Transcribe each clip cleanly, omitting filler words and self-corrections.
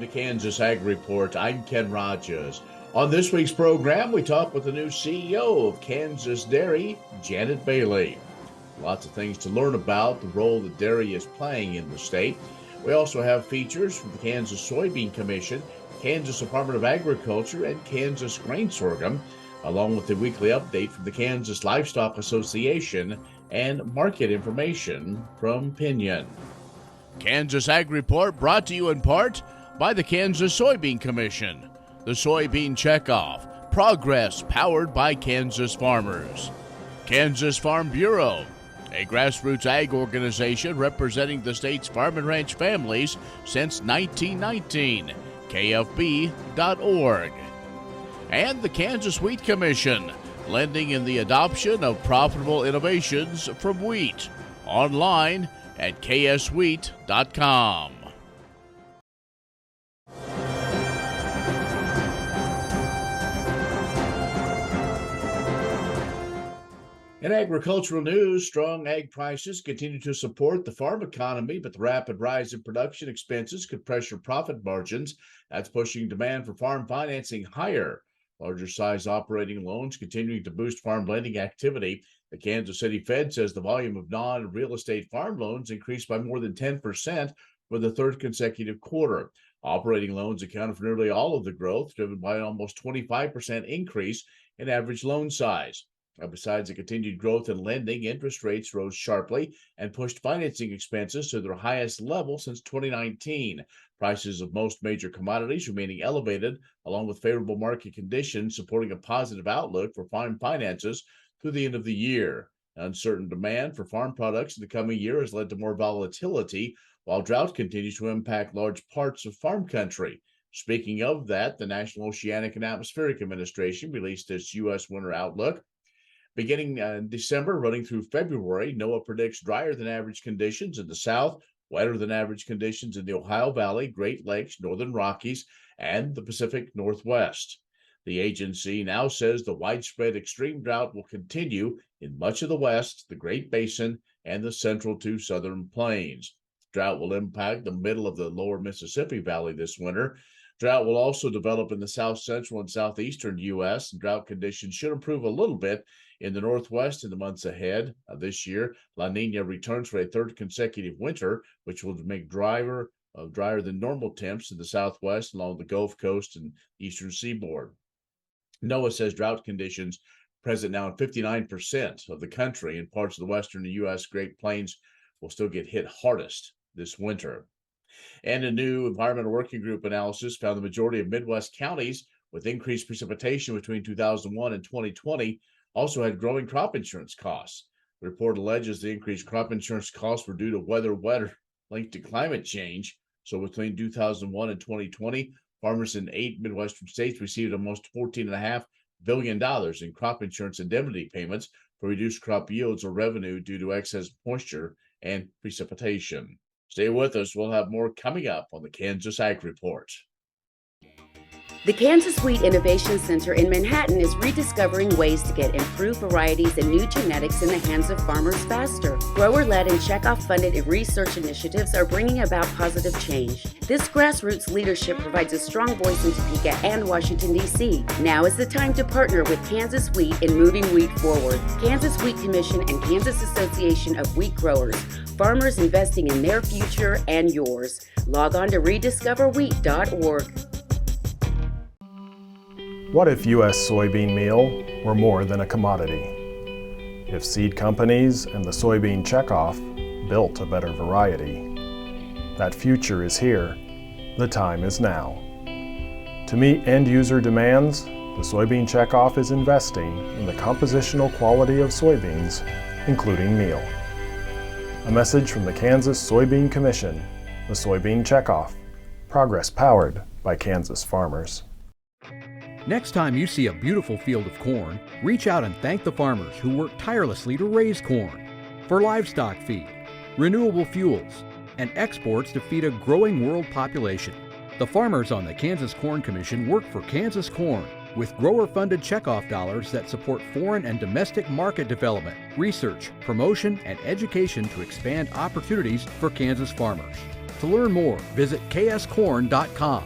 the Kansas Ag Report. I'm Ken Rogers. On this week's program, we talk with the new CEO of Kansas Dairy, Janet Bailey. Lots of things to learn about the role that dairy is playing in the state. We also have features from the Kansas Soybean Commission, Kansas Department of Agriculture, and Kansas Grain Sorghum, along with the weekly update from the Kansas Livestock Association and market information from Pinion. Kansas Ag Report brought to you in part by the Kansas Soybean Commission, the Soybean Checkoff, progress powered by Kansas farmers. Kansas Farm Bureau, a grassroots ag organization representing the state's farm and ranch families since 1919, kfb.org. And the Kansas Wheat Commission, lending in the adoption of profitable innovations from wheat, online at kswheat.com. In agricultural news, strong ag prices continue to support the farm economy, but the rapid rise in production expenses could pressure profit margins. That's pushing demand for farm financing higher. Larger size operating loans continuing to boost farm lending activity. The Kansas City Fed says the volume of non-real estate farm loans increased by more than 10% for the third consecutive quarter. Operating loans accounted for nearly all of the growth, driven by an almost 25% increase in average loan size. Besides the continued growth in lending, interest rates rose sharply and pushed financing expenses to their highest level since 2019. Prices of most major commodities remaining elevated, along with favorable market conditions supporting a positive outlook for farm finances through the end of the year. Uncertain demand for farm products in the coming year has led to more volatility, while drought continues to impact large parts of farm country. Speaking of that, the National Oceanic and Atmospheric Administration released its U.S. winter outlook. Beginning in December, running through February, NOAA predicts drier than average conditions in the south, wetter than average conditions in the Ohio Valley, Great Lakes, Northern Rockies, and the Pacific Northwest. The agency now says the widespread extreme drought will continue in much of the West, the Great Basin, and the central to southern plains. Drought will impact the middle of the lower Mississippi Valley this winter. Drought will also develop in the south central and southeastern U.S., and drought conditions should improve a little bit in the Northwest in the months ahead. This year, La Nina returns for a third consecutive winter, which will make drier than normal temps in the Southwest along the Gulf Coast and eastern seaboard. NOAA says drought conditions present now in 59% of the country, and parts of the western U.S. Great Plains will still get hit hardest this winter. And a new environmental working group analysis found the majority of Midwest counties with increased precipitation between 2001 and 2020 also had growing crop insurance costs. The report alleges the increased crop insurance costs were due to weather linked to climate change. So between 2001 and 2020, farmers in 8 Midwestern states received almost $14.5 billion in crop insurance indemnity payments for reduced crop yields or revenue due to excess moisture and precipitation. Stay with us. We'll have more coming up on the Kansas Ag Report. The Kansas Wheat Innovation Center in Manhattan is rediscovering ways to get improved varieties and new genetics in the hands of farmers faster. Grower-led and checkoff-funded research initiatives are bringing about positive change. This grassroots leadership provides a strong voice in Topeka and Washington, D.C. Now is the time to partner with Kansas Wheat in moving wheat forward. Kansas Wheat Commission and Kansas Association of Wheat Growers. Farmers investing in their future and yours. Log on to rediscoverwheat.org. What if U.S. soybean meal were more than a commodity? If seed companies and the soybean checkoff built a better variety? That future is here. The time is now. To meet end-user demands, the soybean checkoff is investing in the compositional quality of soybeans, including meal. A message from the Kansas Soybean Commission, the Soybean Checkoff, progress powered by Kansas farmers. Next time you see a beautiful field of corn, reach out and thank the farmers who work tirelessly to raise corn for livestock feed, renewable fuels, and exports to feed a growing world population. The farmers on the Kansas Corn Commission work for Kansas Corn with grower-funded checkoff dollars that support foreign and domestic market development, research, promotion, and education to expand opportunities for Kansas farmers. To learn more, visit kscorn.com.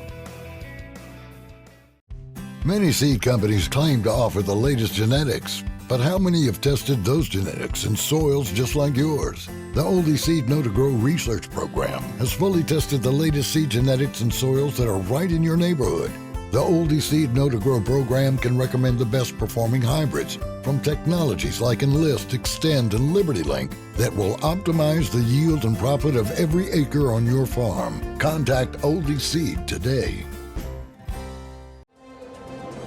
Many seed companies claim to offer the latest genetics, but how many have tested those genetics in soils just like yours? The Oldie Seed Know to Grow research program has fully tested the latest seed genetics in soils that are right in your neighborhood. The Oldie Seed Know to Grow program can recommend the best performing hybrids from technologies like Enlist, Extend, and Liberty Link that will optimize the yield and profit of every acre on your farm. Contact Oldie Seed today.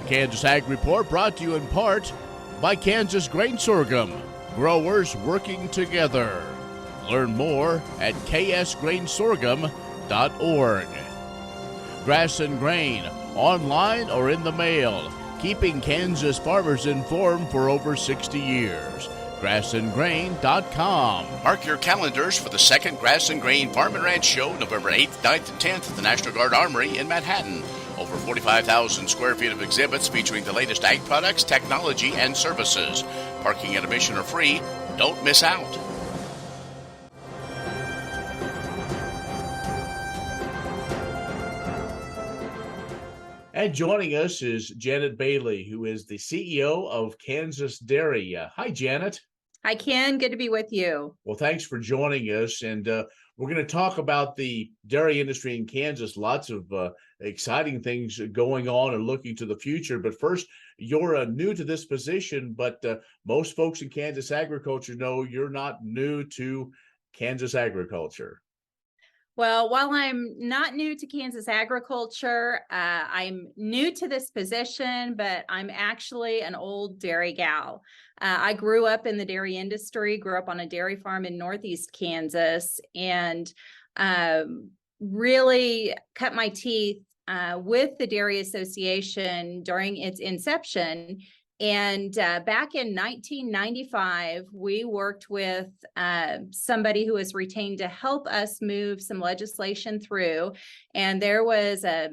Kansas Ag Report brought to you in part by Kansas Grain Sorghum, growers working together. Learn more at ksgrainsorghum.org. Grass and Grain, online or in the mail, keeping Kansas farmers informed for over 60 years. grassandgrain.com. Mark your calendars for the second Grass and Grain Farm and Ranch Show, November 8th, 9th, and 10th at the National Guard Armory in Manhattan. Over 45,000 square feet of exhibits featuring the latest ag products, technology, and services. Parking and admission are free. Don't miss out. And joining us is Janet Bailey, who is the CEO of Kansas Dairy. Hi, Janet. Hi, Ken. Good to be with you. Well, thanks for joining us. And we're going to talk about the dairy industry in Kansas. Lots of exciting things going on and looking to the future. But first, you're new to this position, but most folks in Kansas agriculture know you're not new to Kansas agriculture. Well, while I'm not new to Kansas agriculture, I'm new to this position, but I'm actually an old dairy gal. I grew up in the dairy industry, grew up on a dairy farm in Northeast Kansas, and really cut my teeth with the Dairy Association during its inception. And back in 1995, we worked with somebody who was retained to help us move some legislation through. And there was a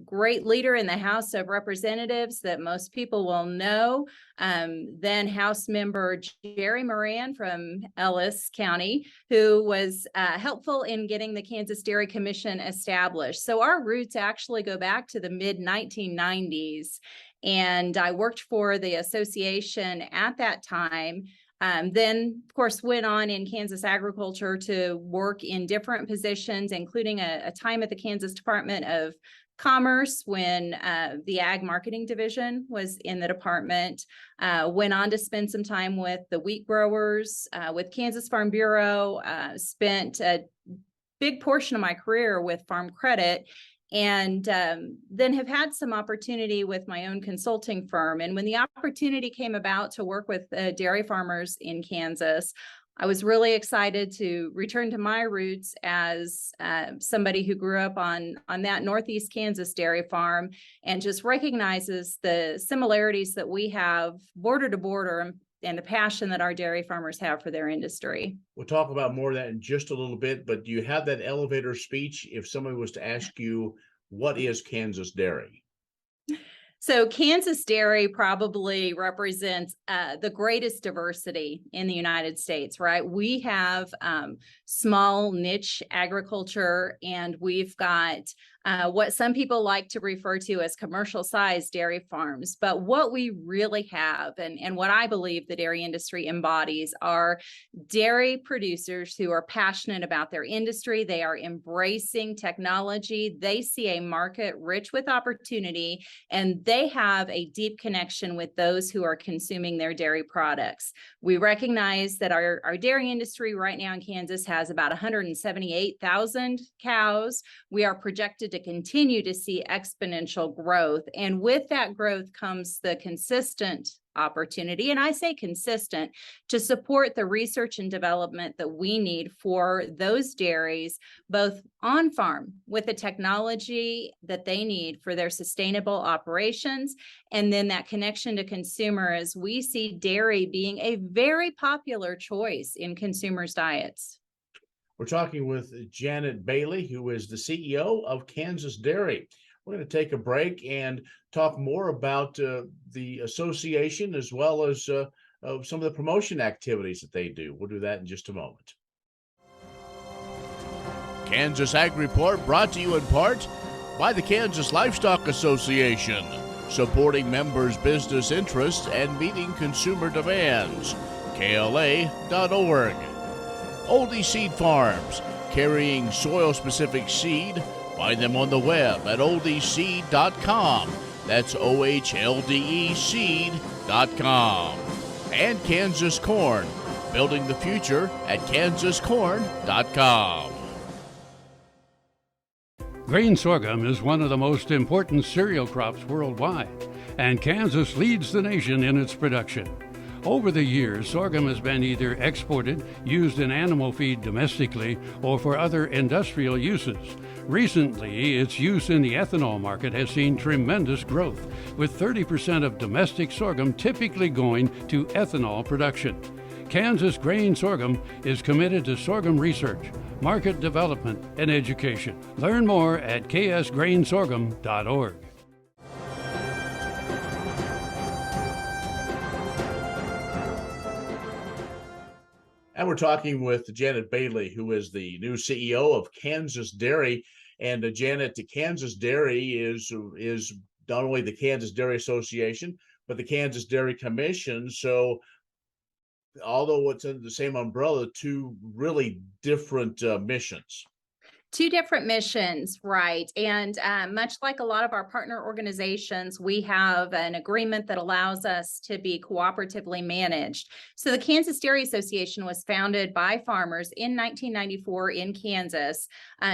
great leader in the House of Representatives that most people will know, then House member Jerry Moran from Ellis County, who was helpful in getting the Kansas Dairy Commission established. So our roots actually go back to the mid-1990s. And I worked for the association at that time. Then, of course, went on in Kansas agriculture to work in different positions, including a time at the Kansas Department of Commerce when the Ag Marketing Division was in the department. Went on to spend some time with the wheat growers, with Kansas Farm Bureau, spent a big portion of my career with Farm Credit, and then have had some opportunity with my own consulting firm. And when the opportunity came about to work with dairy farmers in Kansas, I was really excited to return to my roots as somebody who grew up on that Northeast Kansas dairy farm and just recognizes the similarities that we have border to border and the passion that our dairy farmers have for their industry. We'll talk about more of that in just a little bit, but do you have that elevator speech if somebody was to ask you, what is Kansas Dairy? So Kansas Dairy probably represents the greatest diversity in the United States, right? We have small niche agriculture, and we've got what some people like to refer to as commercial sized dairy farms. But what we really have, and what I believe the dairy industry embodies, are dairy producers who are passionate about their industry. They are embracing technology. They see a market rich with opportunity, and they have a deep connection with those who are consuming their dairy products. We recognize that our dairy industry right now in Kansas has about 178,000 cows. We are projected to continue to see exponential growth. And with that growth comes the consistent opportunity, and I say consistent, to support the research and development that we need for those dairies, both on farm with the technology that they need for their sustainable operations, and then that connection to consumer, as we see dairy being a very popular choice in consumers' diets. We're talking with Janet Bailey, who is the CEO of Kansas Dairy. We're going to take a break and talk more about the association as well as some of the promotion activities that they do. We'll do that in just a moment. Kansas Ag Report brought to you in part by the Kansas Livestock Association, supporting members' business interests and meeting consumer demands. KLA.org. Oldie Seed Farms, carrying soil-specific seed. Find them on the web at oldieseed.com. That's OHLDE seed.com. And Kansas Corn, building the future at kansascorn.com. Grain sorghum is one of the most important cereal crops worldwide, and Kansas leads the nation in its production. Over the years, sorghum has been either exported, used in animal feed domestically, or for other industrial uses. Recently, its use in the ethanol market has seen tremendous growth, with 30% of domestic sorghum typically going to ethanol production. Kansas Grain Sorghum is committed to sorghum research, market development, and education. Learn more at ksgrainsorghum.org. And we're talking with Janet Bailey, who is the new CEO of Kansas Dairy. And Janet, Kansas Dairy is not only the Kansas Dairy Association, but the Kansas Dairy Commission. So although it's under the same umbrella, two really different missions. Two different missions, right? And much like a lot of our partner organizations, we have an agreement that allows us to be cooperatively managed. So the Kansas Dairy Association was founded by farmers in 1994 in Kansas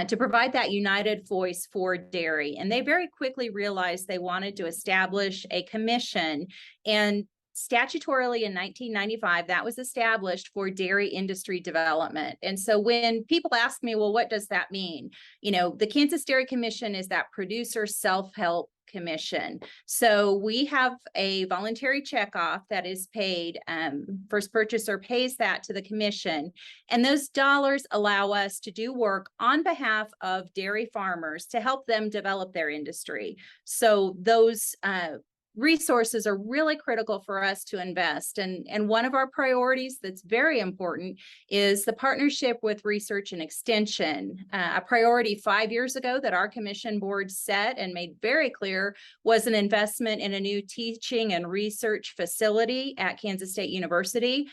to provide that united voice for dairy. And they very quickly realized they wanted to establish a commission, and statutorily in 1995, that was established for dairy industry development. And so when people ask me, well, what does that mean? You know, the Kansas Dairy Commission is that producer self-help commission. So we have a voluntary checkoff that is paid. First purchaser pays that to the commission. And those dollars allow us to do work on behalf of dairy farmers to help them develop their industry. So those resources are really critical for us to invest. And one of our priorities that's very important is the partnership with research and extension. A priority 5 years ago that our commission board set and made very clear was an investment in a new teaching and research facility at Kansas State University.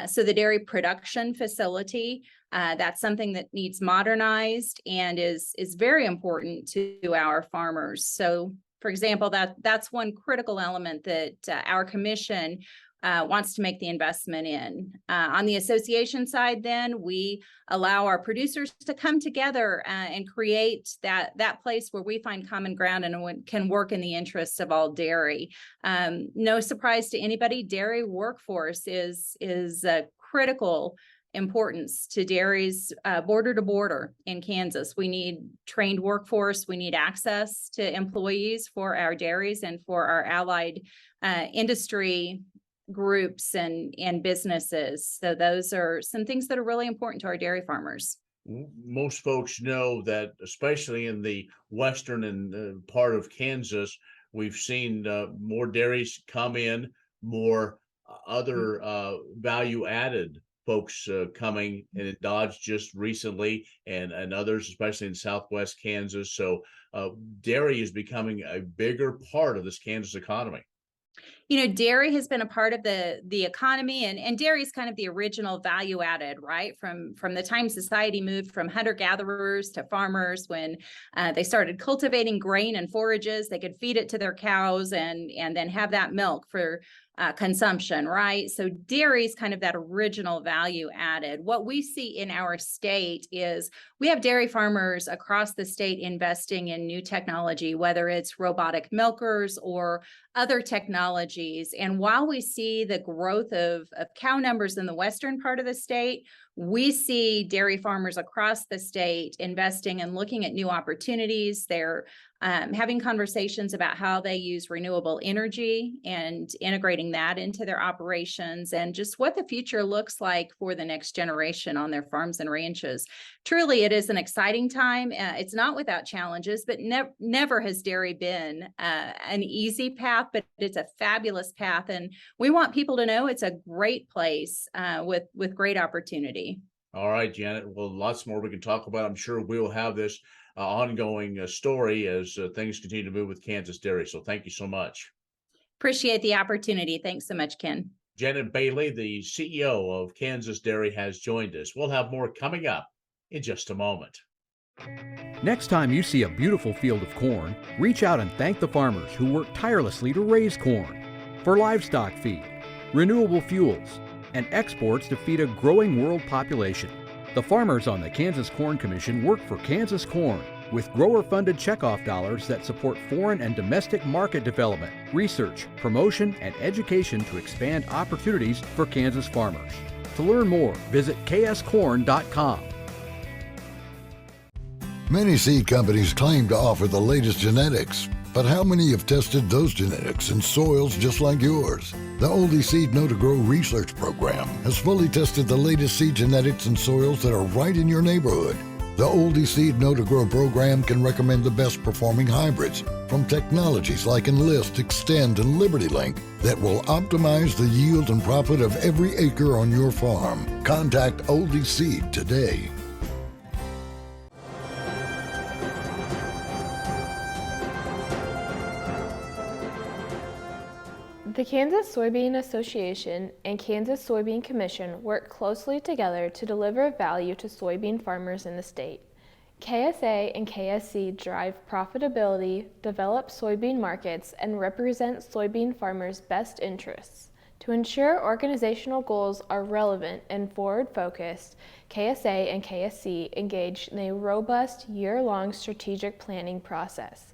So the dairy production facility, that's something that needs modernized and is very important to our farmers. So for example, that's one critical element that our commission wants to make the investment in. On the association side, then, we allow our producers to come together and create that place where we find common ground and can work in the interests of all dairy. No surprise to anybody, dairy workforce is a critical importance to dairies border to border in Kansas. We need trained workforce. We need access to employees for our dairies and for our allied industry groups and businesses. So those are some things that are really important to our dairy farmers. Most folks know that, especially in the western and part of Kansas, we've seen more dairies come in, more other value-added folks coming in Dodge just recently, and others, especially in Southwest Kansas. So dairy is becoming a bigger part of this Kansas economy. You know, dairy has been a part of the economy, and dairy is kind of the original value added, right? From the time society moved from hunter-gatherers to farmers, when they started cultivating grain and forages, they could feed it to their cows and then have that milk for consumption, right? So dairy is kind of that original value added. What we see in our state is we have dairy farmers across the state investing in new technology, whether it's robotic milkers or other technologies. And while we see the growth of cow numbers in the western part of the state, we see dairy farmers across the state investing and looking at new opportunities. They're having conversations about how they use renewable energy and integrating that into their operations, and just what the future looks like for the next generation on their farms and ranches. Truly, it is an exciting time. It's not without challenges, but never has dairy been an easy path, but it's a fabulous path. And we want people to know it's a great place with great opportunity. All right, Janet. Well, lots more we can talk about. I'm sure we'll have this ongoing story as things continue to move with Kansas Dairy. So thank you so much. Appreciate the opportunity. Thanks so much, Ken. Janet Bailey, the CEO of Kansas Dairy, has joined us. We'll have more coming up in just a moment. Next time you see a beautiful field of corn, reach out and thank the farmers who work tirelessly to raise corn for livestock feed, renewable fuels, and exports to feed a growing world population. The farmers on the Kansas Corn Commission work for Kansas Corn with grower-funded checkoff dollars that support foreign and domestic market development, research, promotion, and education to expand opportunities for Kansas farmers. To learn more, visit kscorn.com. Many seed companies claim to offer the latest genetics, but how many have tested those genetics in soils just like yours? The Oldie Seed Know to Grow research program has fully tested the latest seed genetics in soils that are right in your neighborhood. The Oldie Seed Know to Grow program can recommend the best performing hybrids from technologies like Enlist, Extend, and LibertyLink that will optimize the yield and profit of every acre on your farm. Contact Oldie Seed today. The Kansas Soybean Association and Kansas Soybean Commission work closely together to deliver value to soybean farmers in the state. KSA and KSC drive profitability, develop soybean markets, and represent soybean farmers' best interests. To ensure organizational goals are relevant and forward-focused, KSA and KSC engage in a robust year-long strategic planning process.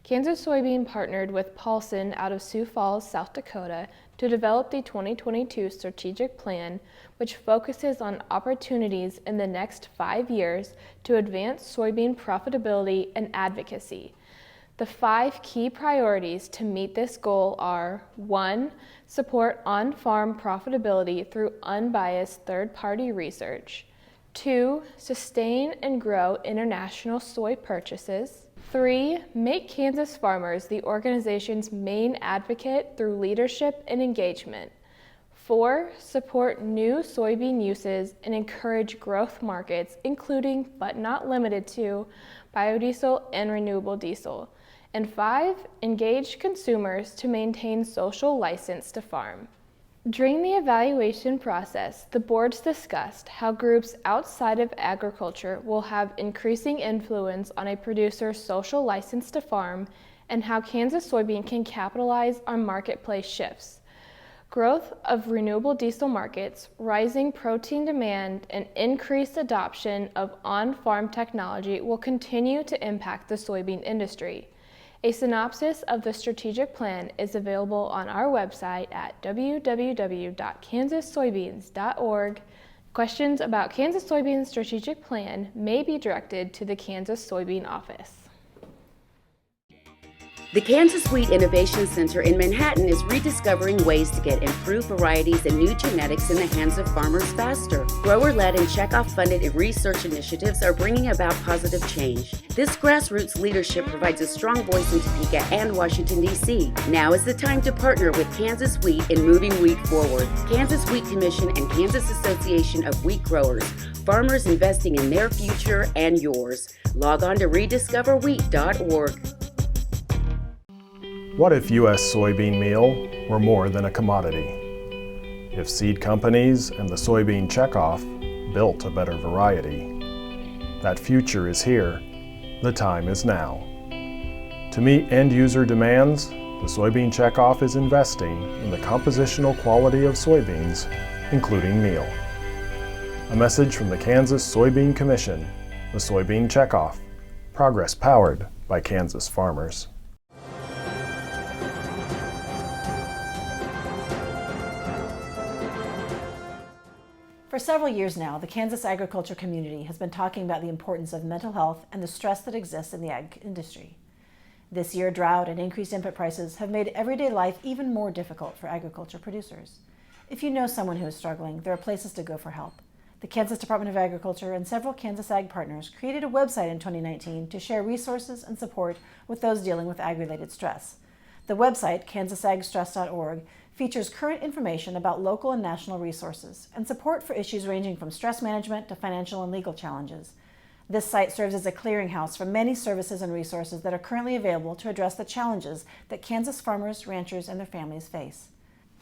Kansas Soybean partnered with Paulson out of Sioux Falls, South Dakota, to develop the 2022 strategic plan, which focuses on opportunities in the next 5 years to advance soybean profitability and advocacy. The 5 key priorities to meet this goal are: 1. Support on-farm profitability through unbiased third-party research. 2. Sustain and grow international soy purchases. 3. Make Kansas farmers the organization's main advocate through leadership and engagement. 4. Support new soybean uses and encourage growth markets, including, but not limited to, biodiesel and renewable diesel. And 5. Engage consumers to maintain social license to farm. During the evaluation process, the boards discussed how groups outside of agriculture will have increasing influence on a producer's social license to farm, and how Kansas Soybean can capitalize on marketplace shifts. Growth of renewable diesel markets, rising protein demand, and increased adoption of on-farm technology will continue to impact the soybean industry. A synopsis of the strategic plan is available on our website at www.kansassoybeans.org. Questions about Kansas Soybean strategic plan may be directed to the Kansas Soybean office. The Kansas Wheat Innovation Center in Manhattan is rediscovering ways to get improved varieties and new genetics in the hands of farmers faster. Grower-led and checkoff-funded research initiatives are bringing about positive change. This grassroots leadership provides a strong voice in Topeka and Washington, D.C. Now is the time to partner with Kansas Wheat in moving wheat forward. Kansas Wheat Commission and Kansas Association of Wheat Growers. Farmers investing in their future and yours. Log on to rediscoverwheat.org. What if U.S. soybean meal were more than a commodity? If seed companies and the soybean checkoff built a better variety? That future is here. The time is now. To meet end-user demands, the soybean checkoff is investing in the compositional quality of soybeans, including meal. A message from the Kansas Soybean Commission, the soybean checkoff, progress powered by Kansas farmers. For several years now, the Kansas agriculture community has been talking about the importance of mental health and the stress that exists in the ag industry. This year, drought and increased input prices have made everyday life even more difficult for agriculture producers. If you know someone who is struggling, there are places to go for help. The Kansas Department of Agriculture and several Kansas Ag partners created a website in 2019 to share resources and support with those dealing with ag-related stress. The website, kansasagstress.org, features current information about local and national resources and support for issues ranging from stress management to financial and legal challenges. This site serves as a clearinghouse for many services and resources that are currently available to address the challenges that Kansas farmers, ranchers, and their families face.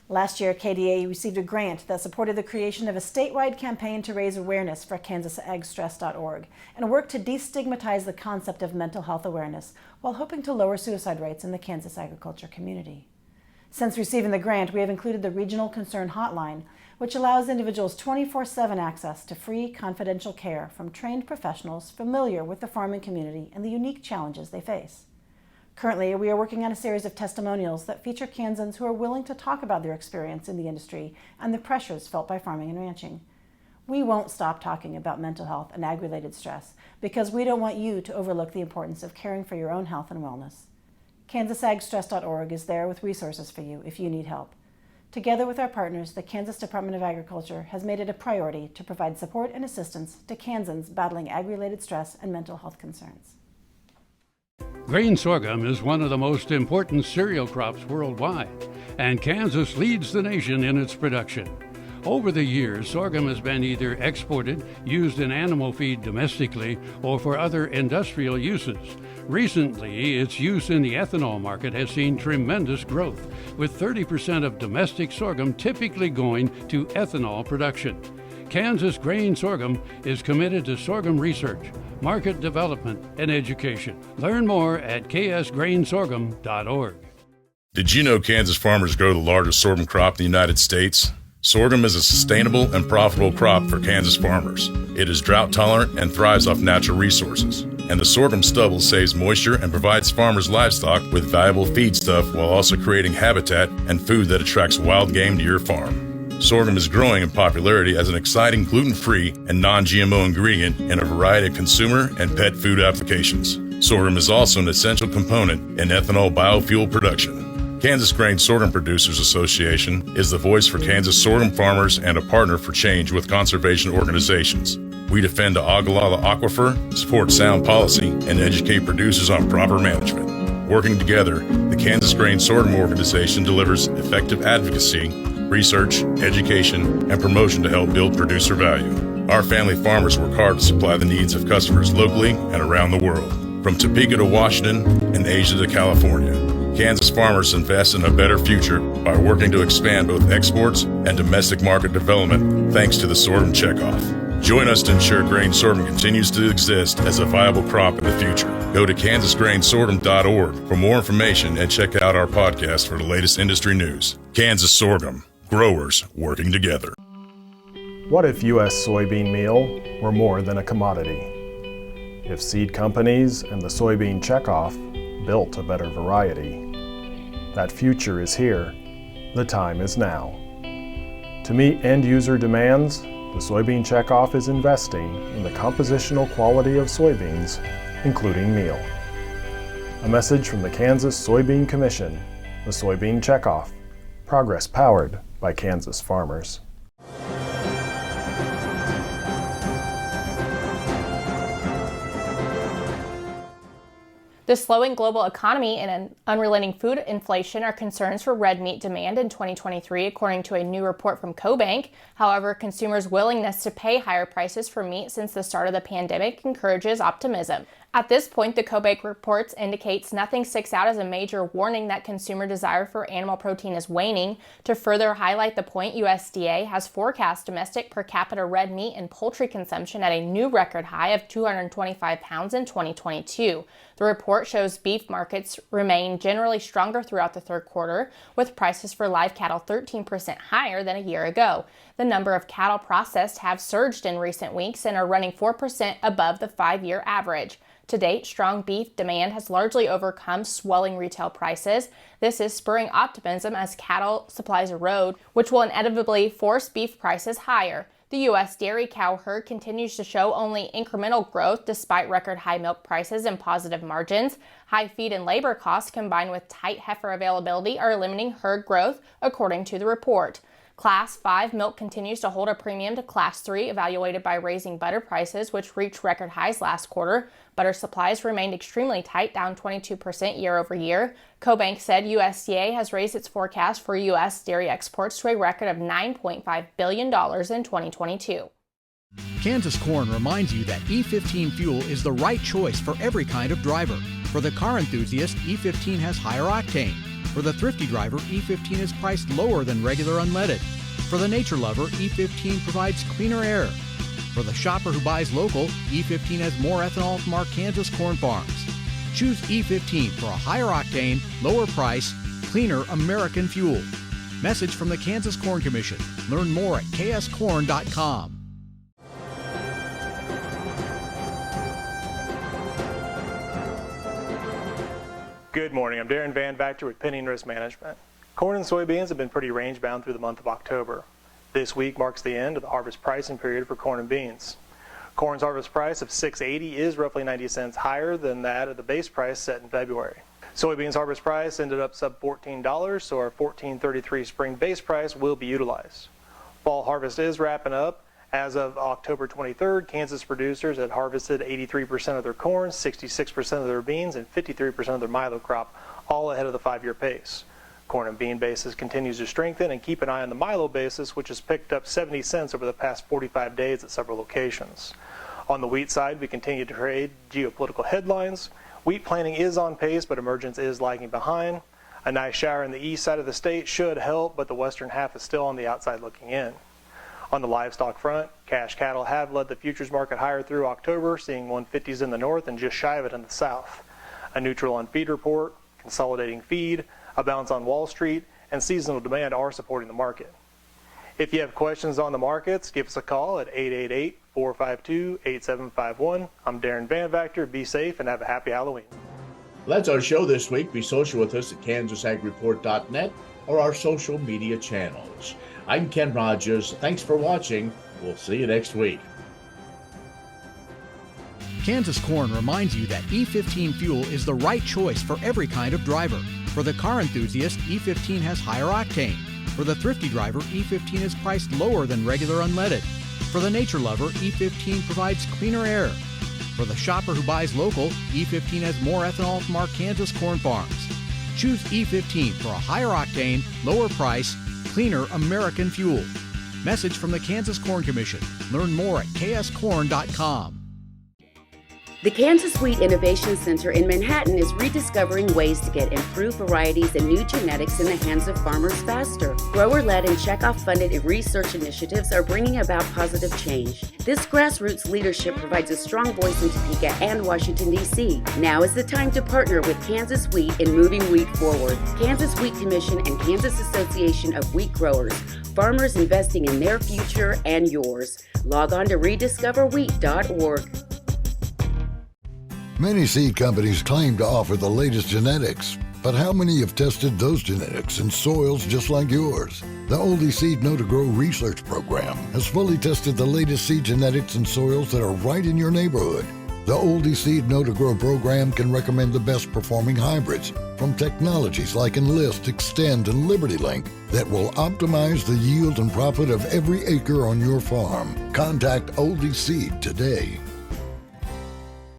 Last year, KDA received a grant that supported the creation of a statewide campaign to raise awareness for KansasAgStress.org and work to destigmatize the concept of mental health awareness while hoping to lower suicide rates in the Kansas agriculture community. Since receiving the grant, we have included the Regional Concern Hotline, which allows individuals 24/7 access to free, confidential care from trained professionals familiar with the farming community and the unique challenges they face. Currently, we are working on a series of testimonials that feature Kansans who are willing to talk about their experience in the industry and the pressures felt by farming and ranching. We won't stop talking about mental health and ag-related stress because we don't want you to overlook the importance of caring for your own health and wellness. KansasAgStress.org is there with resources for you if you need help. Together with our partners, the Kansas Department of Agriculture has made it a priority to provide support and assistance to Kansans battling ag-related stress and mental health concerns. Grain sorghum is one of the most important cereal crops worldwide, and Kansas leads the nation in its production. Over the years, sorghum has been either exported, used in animal feed domestically, or for other industrial uses. Recently, its use in the ethanol market has seen tremendous growth, with 30% of domestic sorghum typically going to ethanol production. Kansas Grain Sorghum is committed to sorghum research, market development, and education. Learn more at ksgrainsorghum.org. Did you know Kansas farmers grow the largest sorghum crop in the United States? Sorghum is a sustainable and profitable crop for Kansas farmers. It is drought tolerant and thrives off natural resources. And the sorghum stubble saves moisture and provides farmers' livestock with valuable feedstuff while also creating habitat and food that attracts wild game to your farm. Sorghum is growing in popularity as an exciting gluten-free and non-GMO ingredient in a variety of consumer and pet food applications. Sorghum is also an essential component in ethanol biofuel production. Kansas Grain Sorghum Producers Association is the voice for Kansas sorghum farmers and a partner for change with conservation organizations. We defend the Ogallala Aquifer, support sound policy, and educate producers on proper management. Working together, the Kansas Grain Sorghum Organization delivers effective advocacy, research, education, and promotion to help build producer value. Our family farmers work hard to supply the needs of customers locally and around the world, from Topeka to Washington and Asia to California. Kansas farmers invest in a better future by working to expand both exports and domestic market development thanks to the sorghum checkoff. Join us to ensure grain sorghum continues to exist as a viable crop in the future. Go to kansasgrainsorghum.org for more information and check out our podcast for the latest industry news. Kansas Sorghum, growers working together. What if U.S. soybean meal were more than a commodity? If seed companies and the soybean checkoff built a better variety? That future is here. The time is now. To meet end-user demands, the soybean checkoff is investing in the compositional quality of soybeans, including meal. A message from the Kansas Soybean Commission, the soybean checkoff, progress powered by Kansas farmers. The slowing global economy and an unrelenting food inflation are concerns for red meat demand in 2023, according to a new report from CoBank. However, consumers' willingness to pay higher prices for meat since the start of the pandemic encourages optimism. At this point, the CoBank reports indicates nothing sticks out as a major warning that consumer desire for animal protein is waning. To further highlight the point, USDA has forecast domestic per capita red meat and poultry consumption at a new record high of 225 pounds in 2022. The report shows beef markets remain generally stronger throughout the third quarter, with prices for live cattle 13% higher than a year ago. The number of cattle processed have surged in recent weeks and are running 4% above the 5-year average. To date, strong beef demand has largely overcome swelling retail prices. This is spurring optimism as cattle supplies erode, which will inevitably force beef prices higher. The U.S. dairy cow herd continues to show only incremental growth despite record high milk prices and positive margins. High feed and labor costs combined with tight heifer availability are limiting herd growth, according to the report. Class 5 milk continues to hold a premium to Class 3, evaluated by raising butter prices, which reached record highs last quarter. Butter supplies remained extremely tight, down 22% year over year. CoBank said USDA has raised its forecast for U.S. dairy exports to a record of $9.5 billion in 2022. Kansas Corn reminds you that E15 fuel is the right choice for every kind of driver. For the car enthusiast, E15 has higher octane. For the thrifty driver, E15 is priced lower than regular unleaded. For the nature lover, E15 provides cleaner air. For the shopper who buys local, E15 has more ethanol from our Kansas corn farms. Choose E15 for a higher octane, lower price, cleaner American fuel. Message from the Kansas Corn Commission. Learn more at kscorn.com. Good morning, I'm Darren Van Vactor with Pinion Risk Management. Corn and soybeans have been pretty range-bound through the month of October. This week marks the end of the harvest pricing period for corn and beans. Corn's harvest price of $6.80 is roughly 90 cents higher than that of the base price set in February. Soybeans harvest price ended up sub $14, so our $14.33 spring base price will be utilized. Fall harvest is wrapping up. As of October 23rd, Kansas producers had harvested 83% of their corn, 66% of their beans, and 53% of their milo crop, all ahead of the 5-year pace. Corn and bean basis continues to strengthen, and keep an eye on the milo basis, which has picked up 70 cents over the past 45 days at several locations. On the wheat side, we continue to trade geopolitical headlines. Wheat planting is on pace, but emergence is lagging behind. A nice shower in the east side of the state should help, but the western half is still on the outside looking in. On the livestock front, cash cattle have led the futures market higher through October, seeing 150s in the north and just shy of it in the south. A neutral on feed report, consolidating feed, a bounce on Wall Street, and seasonal demand are supporting the market. If you have questions on the markets, give us a call at 888-452-8751. I'm Darren Van Vactor. Be safe and have a happy Halloween. That's our show this week. Be social with us at kansasagreport.net or our social media channels. I'm Ken Rogers. Thanks for watching. We'll see you next week. Kansas Corn reminds you that E15 fuel is the right choice for every kind of driver. For the car enthusiast, E15 has higher octane. For the thrifty driver, E15 is priced lower than regular unleaded. For the nature lover, E15 provides cleaner air. For the shopper who buys local, E15 has more ethanol from our Kansas corn farms. Choose E15 for a higher octane, lower price, cleaner American fuel. Message from the Kansas Corn Commission. Learn more at kscorn.com. The Kansas Wheat Innovation Center in Manhattan is rediscovering ways to get improved varieties and new genetics in the hands of farmers faster. Grower-led and checkoff-funded research initiatives are bringing about positive change. This grassroots leadership provides a strong voice in Topeka and Washington, D.C. Now is the time to partner with Kansas Wheat in moving wheat forward. Kansas Wheat Commission and Kansas Association of Wheat Growers. Farmers investing in their future and yours. Log on to rediscoverwheat.org. Many seed companies claim to offer the latest genetics, but how many have tested those genetics in soils just like yours? The Oldie Seed Know to Grow research program has fully tested the latest seed genetics in soils that are right in your neighborhood. The Oldie Seed Know to Grow program can recommend the best performing hybrids from technologies like Enlist, Extend, and LibertyLink that will optimize the yield and profit of every acre on your farm. Contact Oldie Seed today.